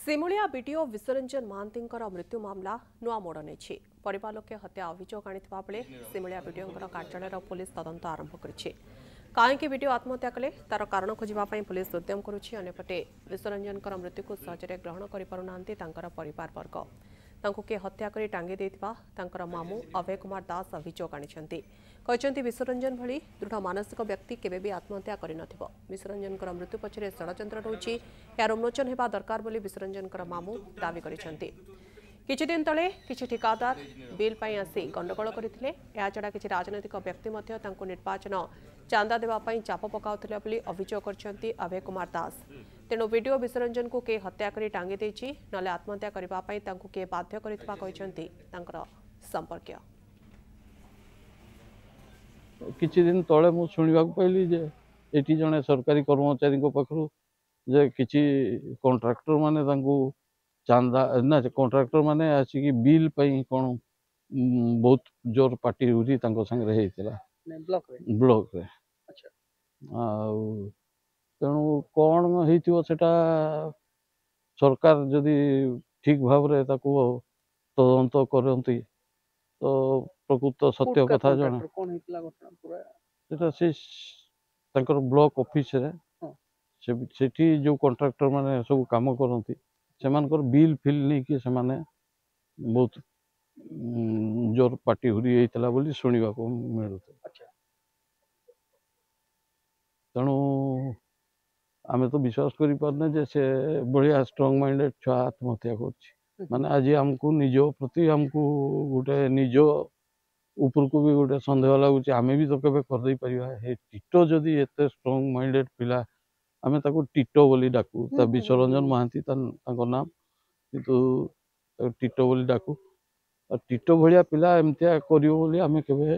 Simulia BDO Biswaranjan Mahanti मृत्यु मामला नुआ मोड़ नहीं परिवार लोके हत्या अभियोग आनिथिबा बेले सिमुलिया बीडीओ कार्यालय पुलिस तदंत आरंभ करिछि। कहीं बीडीओ आत्महत्या कले तार कारण खोजापी पुलिस उद्यम करुछि। अन्यपटे विश्वरंजन मृत्यु को सहजरे ग्रहण करिपारुनांती तांकर परिवार वर्ग। तांको के हत्या करी टांगी देथिबा तांकर मामू अभय कुमार दास अभियोग आनिछंती। कहते विश्वरंजन भली दृढ़ मानसिक व्यक्ति केबे भी आत्महत्या करिनथिबो। विश्वरंजन मृत्यु पछरे षडयंत्र रहुछि। यार उन्मोचन हेबा दरकार बोली विश्वरंजन मामू दावी करिसंती। किछि दिन तले किछि ठिकादार बिल पई आसी गंडगोल करथिले। या छडा किछि राजनैतिक व्यक्ति मध्य तांको निर्वाचन चांदा देवा पई चाप पकाउथिले बोली अभियोग करछंती अभय कुमार दास। तेणु वीडियो विश्वरंजन को के हत्या करी टांगी देछि नले आत्महत्या करिबा पई तांको के बाध्य करितबा कहछंती तांकर संपर्क। किछि दिन तले मु सुनिबा पाइली जे एटी जने सरकारी कर्मचारी को पाखरु जे किछि कॉन्ट्रैक्टर माने तांको चांदा ना कॉन्ट्रैक्टर माने आसी बिल पई कोन बहुत जोर पार्टी उरी तांको संग रे हेतिला ब्लॉक रे। अच्छा आ तेणु कौन हो सरकार जदि ठीक भाव रे ताकू तदंत करती तो प्रकृत सत्य कथा जाना से ब्लॉक ऑफिस रे सेठी जो कॉन्ट्रैक्टर माने सब काम करती से बिल फिल नहीं कि से माने बहुत जोर पार्टी हुरी होता बोली शुणा मिलू। तेणु आमे तो विश्वास करि पारने जे से बढ़िया स्ट्रांग माइंडेड छुआ आत्महत्या कर माने आज हमको निज प्रति हमको गोटे निज ऊपर को भी गोटे संदेह लगुच आमे भी तो केबे कर दे परिबा। हे टिटो जदि एते स्ट्रांग माइंडेड पिला आमे ताको टिटो बोली डाकू ता विश्वरंजन महांती ताको नाम किंतु टिटो बोली डाकू टिटो भलिया पिला एमतिया करियो बोली आमे केबे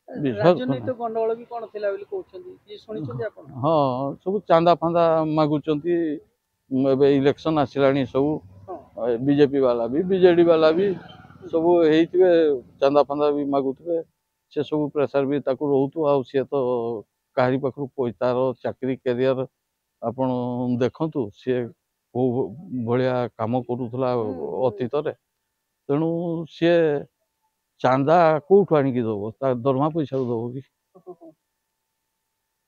राजनीतिक गंडगोल भी कोन थिला बोली कहउछंती जे सुनिछंती आपण। हां सब चांदा फांदा मागुचंती एबे इलेक्शन आसिलानी सब बीजेपी वाला भी बीजेडी वाला भी सब हेइतबे चांदा फांदा भी मागुतबे से सब प्रेशर भी ताकू रहउतु आ से तो काहरी पखरु पैतार चाकरी करियर आपण देखंतु से को भलिया काम करूथला अतीत रे। तेणु से चांदा कोठु आनी की दबो ता दरमा पैसा दबो कि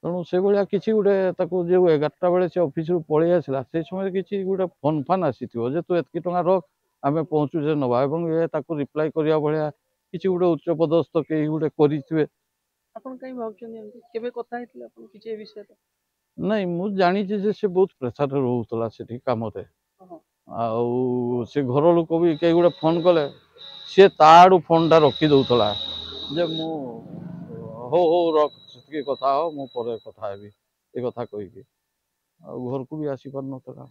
तेणु से भाया किसी गोटे जो 11टा बेले से ऑफिस रु पलि आसला से समय किसी गोटे फोन फान आसी जे तू एतकी टंका रख आमे पहुँचुचे नवा एवं ये ताको रिप्लाई करिया भाया किसी गोटे उच्च पदस्थ के गोटे करिथिबे। आपण काई भाबछन एमती केबे कथा हेतिला आपण किछि ए विषय नहीं मु जानि जे से बहुत प्रेशर रहउतला सेठी काम रे आ से घर लोक भी कई गोटे फोन कले सी ताड़ू फोन टा रखी दौला जे मु हो रख कथा हो मु पर कथा हेबी ए कथा कहीकि घर को भी आसी पार नथला।